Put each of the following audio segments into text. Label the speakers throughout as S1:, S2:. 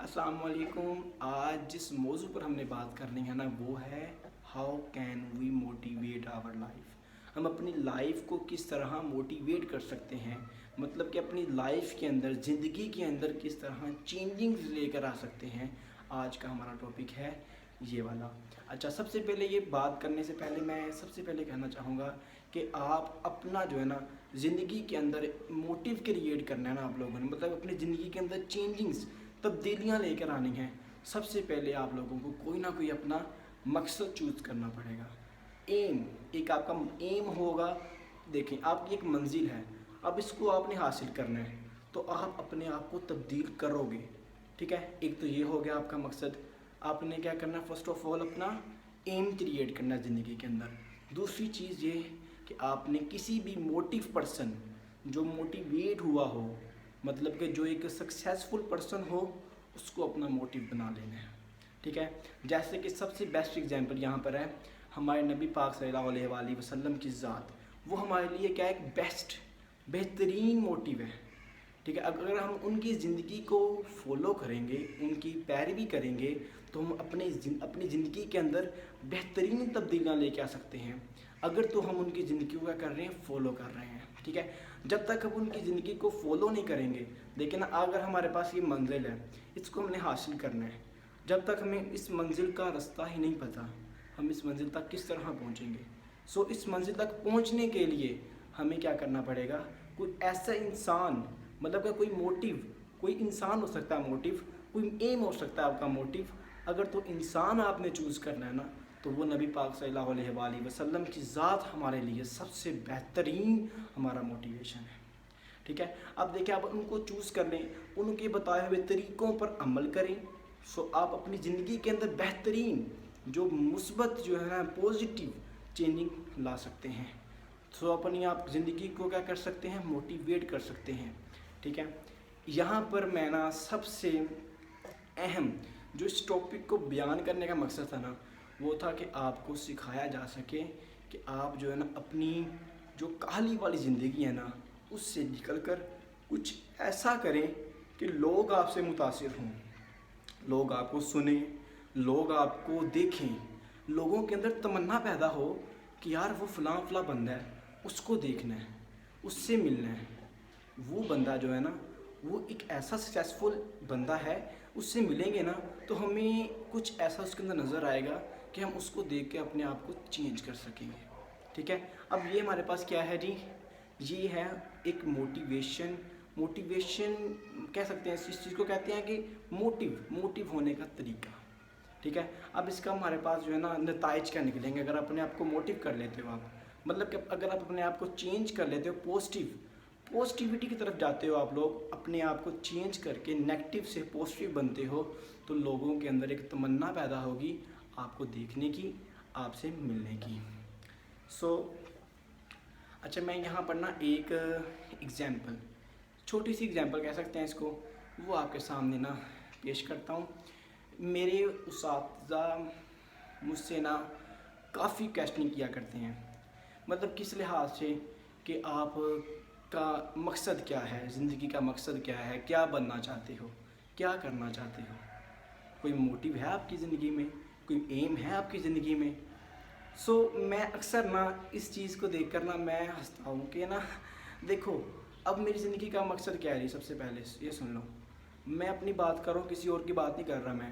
S1: अस्सलाम वालेकुम। आज जिस मौजू पर हमने बात करनी है ना वो है how can we motivate our life. हम अपनी लाइफ को किस तरह मोटिवेट कर सकते हैं, मतलब कि अपनी लाइफ के अंदर, ज़िंदगी के अंदर किस तरह चेंजिंग्स लेकर आ सकते हैं। आज का हमारा टॉपिक है ये वाला। अच्छा, सबसे पहले ये बात करने से पहले मैं सबसे पहले कहना चाहूँगा कि आप अपना जो है ना ज़िंदगी के अंदर मोटिव क्रिएट करना है ना आप लोगों ने, मतलब अपनी ज़िंदगी के अंदर चेंजिंग्स, तब्दीलियाँ लेकर आनी हैं। सबसे पहले आप लोगों को कोई ना कोई अपना मकसद चूज़ करना पड़ेगा। एम, एक आपका एम होगा। देखें, आपकी एक मंजिल है, अब इसको आपने हासिल करना है तो आप अपने आप को तब्दील करोगे। ठीक है, एक तो ये हो गया आपका मकसद। आपने क्या करना है, फर्स्ट ऑफ ऑल अपना एम क्रिएट करना है ज़िंदगी के अंदर। दूसरी चीज़ ये कि आपने किसी भी मोटिव पर्सन जो मोटिवेट हुआ हो, मतलब कि जो एक सक्सेसफुल पर्सन हो, उसको अपना मोटिव बना लेना है। ठीक है, जैसे कि सबसे बेस्ट एग्जांपल यहाँ पर है हमारे नबी पाक सल्लल्लाहु अलैहि वसल्लम की ज़ात। वो हमारे लिए क्या एक बेहतरीन मोटिव है। ठीक है, अगर हम उनकी ज़िंदगी को फॉलो करेंगे, उनकी पैरवी करेंगे, तो हम अपनी ज़िंदगी के अंदर बेहतरीन तब्दीलियाँ लेके आ सकते हैं। अगर तो हम उनकी ज़िंदगी को क्या कर रहे हैं, फॉलो कर रहे हैं। ठीक है, जब तक हम उनकी ज़िंदगी को फॉलो नहीं करेंगे, देखिए ना, अगर हमारे पास ये मंजिल है, इसको हमने हासिल करना है, जब तक हमें इस मंजिल का रास्ता ही नहीं पता, हम इस मंजिल तक किस तरह पहुँचेंगे। सो इस मंजिल तक पहुँचने के लिए हमें क्या करना पड़ेगा, कोई ऐसा इंसान, मतलब कि कोई मोटिव, कोई इंसान हो सकता है मोटिव, कोई एम हो सकता है आपका मोटिव। अगर तो इंसान आपने चूज़ करना है ना, तो वो नबी पाक सल्लल्लाहु अलैहि वसल्लम की ज़ात हमारे लिए सबसे बेहतरीन हमारा मोटिवेशन है। ठीक है, अब देखिए, आप उनको चूज़ कर लें, उनके बताए हुए तरीक़ों पर अमल करें। सो आप अपनी ज़िंदगी के अंदर बेहतरीन जो मुस्बत जो है ना, पॉजिटिव चेंजिंग ला सकते हैं। सो अपनी आप ज़िंदगी को क्या कर सकते हैं, मोटिवेट कर सकते हैं। ठीक है, यहाँ पर मैं ना सबसे अहम जो इस टॉपिक को बयान करने का मकसद था ना, वो था कि आपको सिखाया जा सके कि आप जो है ना अपनी जो काहली वाली ज़िंदगी है ना, उससे निकल कर कुछ ऐसा करें कि लोग आपसे मुतासिर हों, लोग आपको सुने, लोग आपको देखें, लोगों के अंदर तमन्ना पैदा हो कि यार वो फ़लाँ बंदा है, उसको देखना है, उससे मिलना है। वो बंदा जो है ना, वो एक ऐसा सक्सेसफुल बंदा है, उससे मिलेंगे ना तो हमें कुछ ऐसा उसके अंदर नज़र आएगा कि हम उसको देख के अपने आप को चेंज कर सकेंगे। ठीक है, अब ये हमारे पास क्या है जी, ये है एक मोटिवेशन। मोटिवेशन कह सकते हैं, इस चीज़ को कहते हैं कि मोटिव होने का तरीका। ठीक है, अब इसका हमारे पास जो है ना नताइज क्या निकलेंगे अगर अपने आप को मोटिव कर लेते हो आप, मतलब कि अगर आप अपने आप को चेंज कर लेते हो, पॉजिटिविटी की तरफ जाते हो, आप लोग अपने आप को चेंज करके नेगेटिव से पॉजिटिव बनते हो, तो लोगों के अंदर एक तमन्ना पैदा होगी आपको देखने की, आपसे मिलने की। अच्छा, मैं यहाँ पर ना एक एग्ज़ाम्पल, छोटी सी एग्ज़ाम्पल कह सकते हैं इसको, वो आपके सामने ना पेश करता हूँ। मेरे उस्ताज़ा मुझसे ना काफ़ी क्वेश्चनिंग किया करते हैं, मतलब किस लिहाज से कि आप का मकसद क्या है, ज़िंदगी का मकसद क्या है, क्या बनना चाहते हो, क्या करना चाहते हो, कोई मोटिव है आपकी ज़िंदगी में, कोई एम है आपकी ज़िंदगी में। मैं अक्सर ना इस चीज़ को देखकर ना मैं हंसता हूँ कि ना, देखो, अब मेरी ज़िंदगी का मकसद क्या है। सबसे पहले ये सुन लो, मैं अपनी बात कर रहा हूँ, किसी और की बात नहीं कर रहा।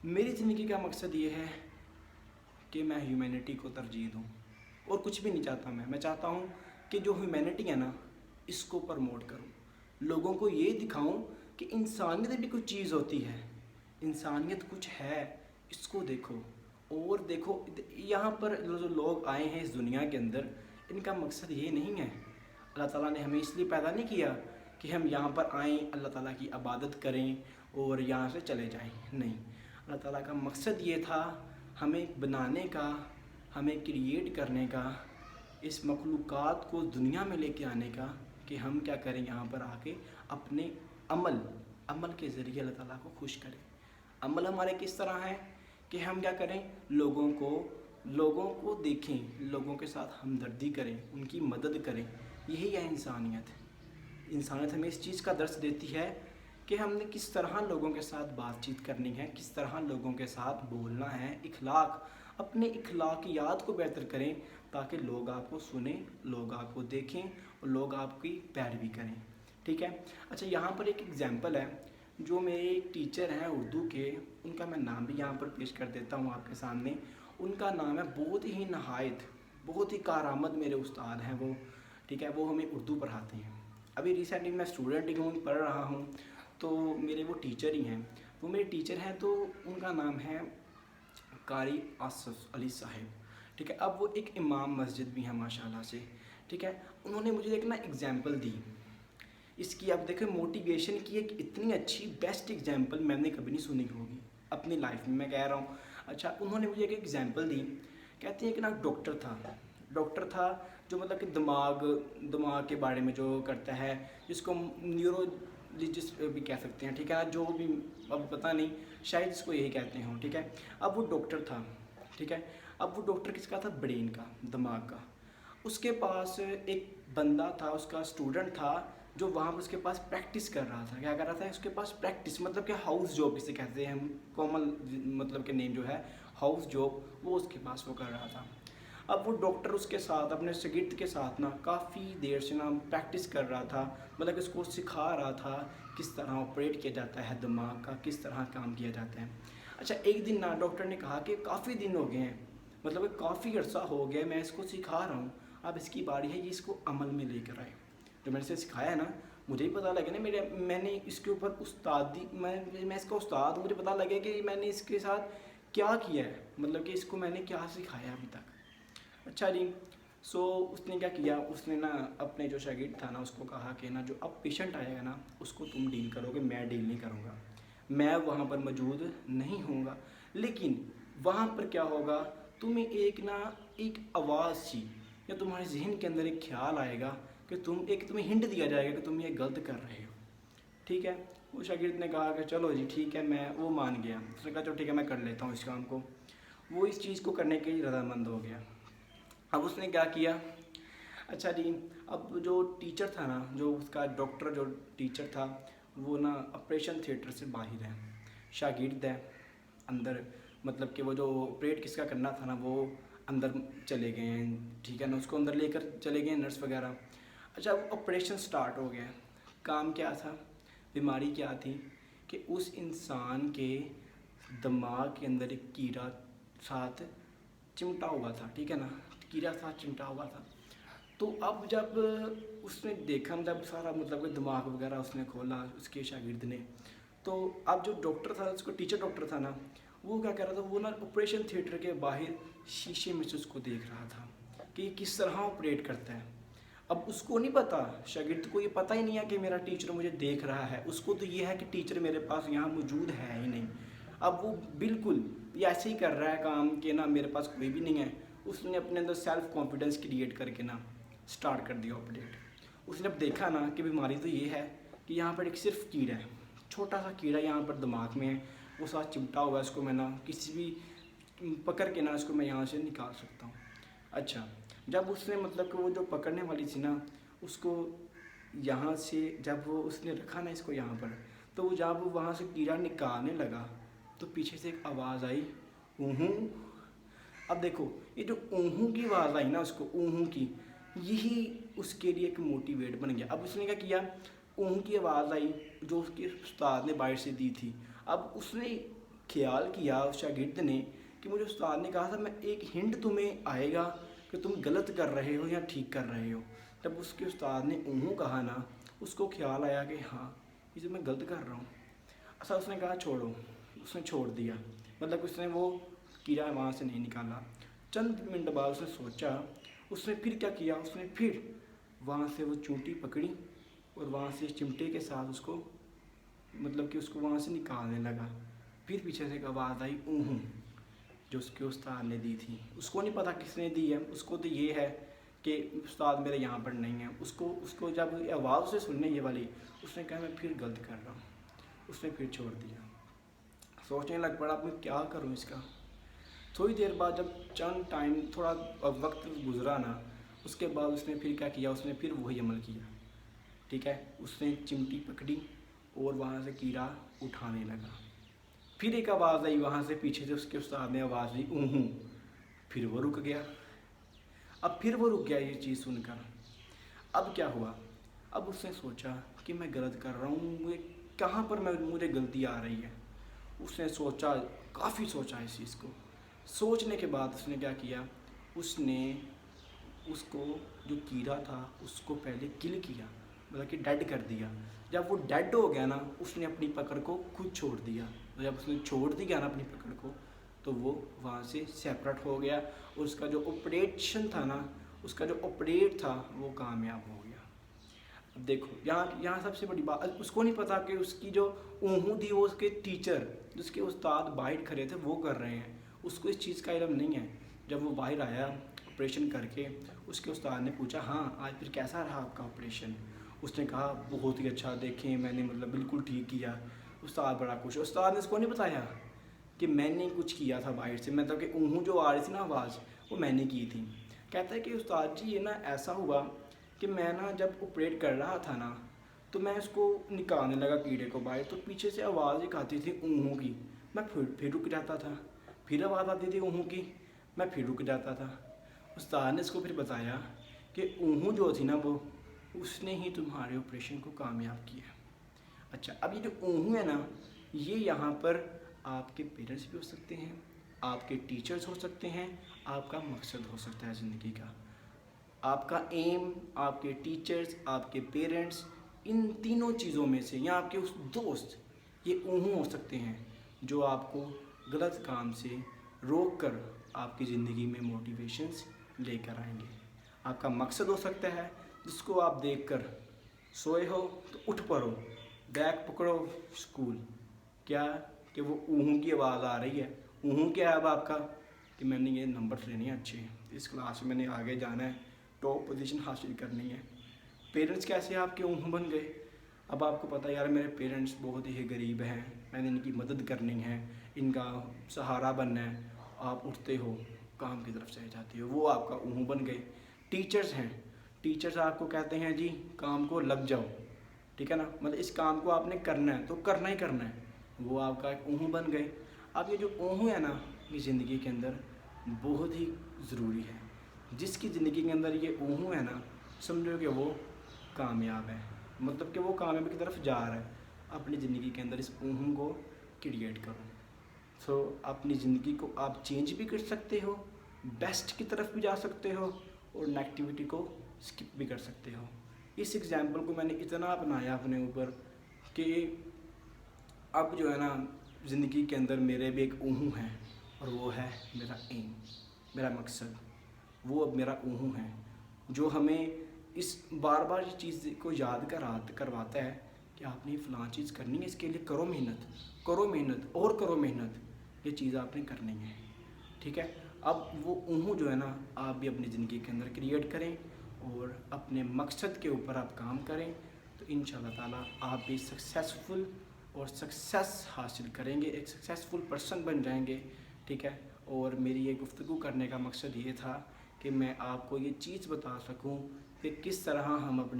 S1: मेरी ज़िंदगी का मकसद ये है कि मैं ह्यूमैनिटी को तरजीह दूँ, और कुछ भी नहीं चाहता। मैं चाहता हूँ कि जो ह्यूमैनिटी है ना, इसको प्रमोट करूँ, लोगों को ये दिखाऊँ कि इंसानियत भी कुछ चीज़ होती है, इंसानियत कुछ है, इसको देखो। और देखो, यहाँ पर जो लोग आए हैं इस दुनिया के अंदर, इनका मकसद ये नहीं है, अल्लाह ताला ने हमें इसलिए पैदा नहीं किया कि हम यहाँ पर आएँ, अल्लाह ताला की इबादत करें और यहाँ से चले जाएं। नहीं, अल्लाह ताला का मकसद ये था हमें बनाने का, हमें क्रिएट करने का, इस मखलूक़ात को दुनिया में लेके आने का, कि हम क्या करें, यहाँ पर आके अपने अमल के ज़रिए अल्लाह ताला को खुश करें। अमल हमारे किस तरह है कि हम क्या करें, लोगों को देखें, लोगों के साथ हमदर्दी करें, उनकी मदद करें। यही है इंसानियत। इंसानियत हमें इस चीज़ का दर्स देती है कि हमने किस तरह लोगों के साथ बातचीत करनी है, किस तरह लोगों के साथ बोलना है, इखलाक, अपने इखलाकियात को बेहतर करें ताकि लोग आपको सुने, लोग आपको देखें और लोग आपकी पैरवी करें। ठीक है। अच्छा, यहाँ पर एक एग्जांपल है, जो मेरे एक टीचर हैं उर्दू के, उनका मैं नाम भी यहाँ पर पेश कर देता हूँ आपके सामने। उनका नाम है, बहुत ही नहायत, बहुत ही कारआमद मेरे उस्ताद हैं वो। ठीक है, वो हमें उर्दू पढ़ाते हैं। अभी रिसेंटली मैं स्टूडेंट ही हूँ, पढ़ रहा हूँ, तो मेरे वो टीचर ही हैं। वो मेरे टीचर हैं, तो उनका नाम है कारी आसफ अली साहिब। ठीक है। अब वो एक इमाम मस्जिद भी हैं माशाल्लाह से। ठीक है। उन्होंने मुझे एक ना एग्जाम्पल दी इसकी। अब देखो, मोटिवेशन की एक इतनी अच्छी बेस्ट एग्जाम्पल मैंने कभी नहीं सुनी होगी अपनी लाइफ में, मैं कह रहा हूँ। अच्छा, उन्होंने मुझे एक एग्जाम्पल दी। कहते हैं कि ना डॉक्टर था जो मतलब कि दिमाग के बारे में जो करता है, जिसको न्यूरोलॉजिस्ट भी कह सकते हैं। ठीक है, जो भी, अब पता नहीं, शायद इसको यही कहते हैं। ठीक है। अब वो डॉक्टर था। ठीक है। अब वो डॉक्टर किसका था? ब्रेन का, दिमाग का। उसके पास एक बंदा था, उसका स्टूडेंट था, जो वहाँ पर उसके पास प्रैक्टिस कर रहा था। क्या कर रहा था? उसके पास प्रैक्टिस, मतलब कि हाउस जॉब इसे कहते हैं हम, कॉमन मतलब के नेम जो है हाउस जॉब, वो उसके पास वो कर रहा था। अब वो डॉक्टर उसके साथ, अपने शागिर्द के साथ ना काफ़ी देर से ना प्रैक्टिस कर रहा था, मतलब कि उसको सिखा रहा था किस तरह ऑपरेट किया जाता है दिमाग का, किस तरह काम किया जाता है। अच्छा, एक दिन ना डॉक्टर ने कहा कि काफ़ी दिन हो गए हैं, मतलब कि काफ़ी अर्सा हो गया मैं इसको सिखा रहा हूँ, अब इसकी बारी है ये इसको अमल में लेकर आए। जो मैंने इसे सिखाया ना, मुझे ही पता लगे ना, मैंने इसके ऊपर उस्तादी, मैं इसका उस्ताद, मुझे पता लगे कि मैंने इसके साथ क्या किया है, मतलब कि इसको मैंने क्या सिखाया अभी तक। अच्छा जी, सो उसने क्या किया, उसने ना अपने जो शागिर्द था ना उसको कहा कि ना जो अब पेशेंट आएगा ना उसको तुम डील करोगे, मैं डील नहीं करूँगा, मैं वहाँ पर मौजूद नहीं होऊंगा। लेकिन वहाँ पर क्या होगा, तुम्हें एक आवाज़ सी या तुम्हारे जहन के अंदर एक ख्याल आएगा कि तुम्हें हिंट दिया जाएगा कि तुम ये गलत कर रहे हो। ठीक है। वो शागिर्द ने कहा कि चलो जी ठीक है, वो मान गया। उसने कहा चलो ठीक है, मैं कर लेता हूँ इस काम को। वो इस चीज़ को करने के लिए रज़ामंद हो गया। अब उसने क्या किया, अच्छा जी, अब जो टीचर था ना, जो उसका डॉक्टर जो टीचर था, वो ना ऑपरेशन थिएटर से बाहर है, शागिर्द है अंदर, मतलब कि वो जो ऑपरेट किसका करना था ना वो अंदर चले गए हैं। ठीक है ना, उसको अंदर लेकर चले गए नर्स वगैरह। अच्छा, वो ऑपरेशन स्टार्ट हो गया। काम क्या था, बीमारी क्या थी कि उस इंसान के दिमाग के अंदर एक कीड़ा साथ चिमटा हुआ था। ठीक है ना, कीड़ा साथ चिमटा हुआ था। तो अब जब उसने देखा, जब सारा मतलब कि दिमाग वगैरह उसने खोला उसके शागिर्द ने, तो अब जो डॉक्टर था, उसको टीचर डॉक्टर था ना, वो क्या कर रहा था, वो ना ऑपरेशन थिएटर के बाहर शीशे में से उसको देख रहा था कि किस तरह ऑपरेट करता है। अब उसको नहीं पता, शागिर्द को ये पता ही नहीं है कि मेरा टीचर मुझे देख रहा है। उसको तो ये है कि टीचर मेरे पास यहाँ मौजूद है ही नहीं। अब वो बिल्कुल ये ऐसे ही कर रहा है काम कि ना मेरे पास कोई भी नहीं है। उसने अपने अंदर सेल्फ कॉन्फिडेंस क्रिएट करके ना स्टार्ट कर दिया ऑपरेट। उसने अब देखा ना कि बीमारी तो ये है कि यहाँ पर एक सिर्फ कीड़ा है, छोटा सा कीड़ा यहाँ पर दिमाग में है, वो साथ चिमटा हुआ है, इसको मैं ना किसी भी पकड़ के ना इसको मैं यहाँ से निकाल सकता हूँ। अच्छा, जब उसने मतलब कि वो जो पकड़ने वाली थी ना, उसको यहाँ से जब वो उसने रखा ना इसको यहाँ पर, तो वो जब वो वहाँ से कीड़ा निकालने लगा तो पीछे से एक आवाज़ आई, ऊहू। अब देखो, ये जो ऊहू की आवाज़ आई ना, उसको ऊहू की, यही उसके लिए एक मोटिवेट बन गया। अब उसने क्या किया, ऊहू की आवाज़ आई जो उसके उस्ताद ने बाहर से दी थी। अब उसने ख्याल किया उस शागिर्द ने कि मुझे उस्ताद ने कहा था मैं एक हिंट तुम्हें आएगा कि तुम गलत कर रहे हो या ठीक कर रहे हो। जब उसके उस्ताद ने ऊहू कहा ना, उसको ख्याल आया कि हाँ ये तो मैं गलत कर रहा हूँ। अच्छा, उसने कहा छोड़ो, उसने छोड़ दिया, मतलब उसने वो कीड़ा वहाँ से नहीं निकाला। चंद मिनट बाद उसने सोचा, उसने फिर क्या किया, उसने फिर वहाँ से वो चूंटी पकड़ी और वहाँ से चिमटे के साथ उसको मतलब कि उसको वहाँ से निकालने लगा। फिर पीछे से एक आवाज़ आई, ऊहू, जो उसके उस्ताद ने दी थी। उसको नहीं पता किसने दी है, उसको तो ये है कि उस्ताद मेरे यहाँ पर नहीं है। उसको जब आवाज़ से सुनने ये वाली, उसने कहा मैं फिर गलत कर रहा हूँ। उसने फिर छोड़ दिया। सोचने लग पड़ा मैं क्या करूँ इसका। थोड़ी देर बाद जब चंद टाइम थोड़ा वक्त गुजरा ना, उसके बाद उसने फिर क्या किया, उसने फिर वही अमल किया। ठीक है, उसने चिमटी पकड़ी और वहाँ से कीड़ा उठाने लगा। फिर एक आवाज़ आई वहाँ से पीछे से, उसके उस्ताद ने आवाज़ दी ऊहू। फिर वो रुक गया। अब फिर वो रुक गया ये चीज़ सुनकर। अब क्या हुआ, अब उसने सोचा कि मैं गलत कर रहा हूँ, मुझे कहाँ पर मुझे गलती आ रही है। उसने सोचा, काफ़ी सोचा इस चीज़ को। सोचने के बाद उसने क्या किया, उसने उसको जो कीड़ा था उसको पहले किल किया, मतलब कि डेड कर दिया। जब वो डेड हो गया ना, उसने अपनी पकड़ को खुद छोड़ दिया। तो जब उसने छोड़ दिया ना अपनी पकड़ को, तो वो वहाँ से सेपरेट हो गया और उसका जो ऑपरेशन था ना, उसका जो ऑपरेट था वो कामयाब हो गया। अब देखो यहाँ सबसे बड़ी बात, उसको नहीं पता कि उसकी जो ऊँहू थी वो उसके टीचर, जिसके उस्ताद बाहर खड़े थे वो कर रहे हैं। उसको इस चीज़ का इल्म नहीं है। जब वो बाहर आया ऑपरेशन करके, उसके उस्ताद ने पूछा हाँ आज फिर कैसा रहा आपका ऑपरेशन। उसने कहा बहुत ही अच्छा, देखें मैंने मतलब बिल्कुल ठीक किया। उस्ताद बड़ा खुश। उस्ताद ने इसको नहीं बताया कि मैंने कुछ किया था बाहर से, मतलब कि ऊँहू जो आ रही थी ना आवाज़, वो मैंने की थी। कहता है कि उस्ताद जी ये ना ऐसा हुआ कि मैं ना जब ऑपरेट कर रहा था ना, तो मैं उसको निकालने लगा कीड़े को बाहर, तो पीछे से आवाज़ एक आती थी ऊँहू की। मैं फिर रुक जाता था, फिर आवाज़ आती थी ऊँहू की, मैं फिर रुक जाता था। उस्ताद ने इसको फिर बताया कि ऊँहू जो थी ना वो, उसने ही तुम्हारे ऑपरेशन को कामयाब किया। अच्छा, अब ये जो ऊँहू है ना, ये यहाँ पर आपके पेरेंट्स भी हो सकते हैं, आपके टीचर्स हो सकते हैं, आपका मकसद हो सकता है ज़िंदगी का। आपका एम, आपके टीचर्स, आपके पेरेंट्स, इन तीनों चीज़ों में से, या आपके उस दोस्त, ये ऊँहू हो सकते हैं जो आपको गलत काम से रोक कर आपकी ज़िंदगी में मोटिवेशंस लेकर आएंगे। आपका मकसद हो सकता है जिसको आप देखकर सोए हो तो उठ पड़ो, बैग पकड़ो, स्कूल। क्या कि वो ऊँहू की आवाज़ आ रही है। ऊँहू क्या है अब आपका कि मैंने ये नंबर लेने हैं अच्छे, इस क्लास में मैंने आगे जाना है, टॉप पोजीशन हासिल करनी है। पेरेंट्स कैसे आपके ऊँहू बन गए। अब आपको पता है यार मेरे पेरेंट्स बहुत ही गरीब हैं, मैंने इनकी मदद करनी है, इनका सहारा बनना है। आप उठते हो, काम की तरफ चले जाते हो, वो आपका ऊँहू बन गए। टीचर्स हैं, टीचर्स आपको कहते हैं जी काम को लग जाओ, ठीक है ना, मतलब इस काम को आपने करना है तो करना ही करना है, वो आपका एक ऊँहू बन गए। अब ये जो ऊँहू है ना, ये ज़िंदगी के अंदर बहुत ही ज़रूरी है। जिसकी ज़िंदगी के अंदर ये ऊँहू है ना, समझो कि वो कामयाब है, मतलब कि वो कामयाबी की तरफ जा रहा है। अपनी ज़िंदगी के अंदर इस ऊँहू को क्रिएट करो। सो अपनी ज़िंदगी को आप चेंज भी कर सकते हो, बेस्ट की तरफ भी जा सकते हो, और नेगेटिविटी को स्किप भी कर सकते हो। इस एग्जाम्पल को मैंने इतना अपनाया अपने ऊपर कि अब जो है ना, ज़िंदगी के अंदर मेरे भी एक ऊँहू है, और वो है मेरा एम, मेरा मकसद। वो अब मेरा ऊँहू है जो हमें इस बार बार इस चीज़ को याद करवाता है कि आपने फ़लाँ चीज़ करनी है, इसके लिए करो मेहनत, करो मेहनत और करो मेहनत, ये चीज़ आपने करनी है, ठीक है। अब वो ऊँहू जो है ना, आप भी अपनी ज़िंदगी के अंदर क्रिएट करें और अपने मकसद के ऊपर आप काम करें, तो इंशाल्लाह ताला आप भी सक्सेसफुल और सक्सेस हासिल करेंगे, एक सक्सेसफुल पर्सन बन जाएंगे, ठीक है। और मेरी ये गुफ्तगू करने का मकसद ये था कि मैं आपको ये चीज़ बता सकूं कि किस तरह हम अपने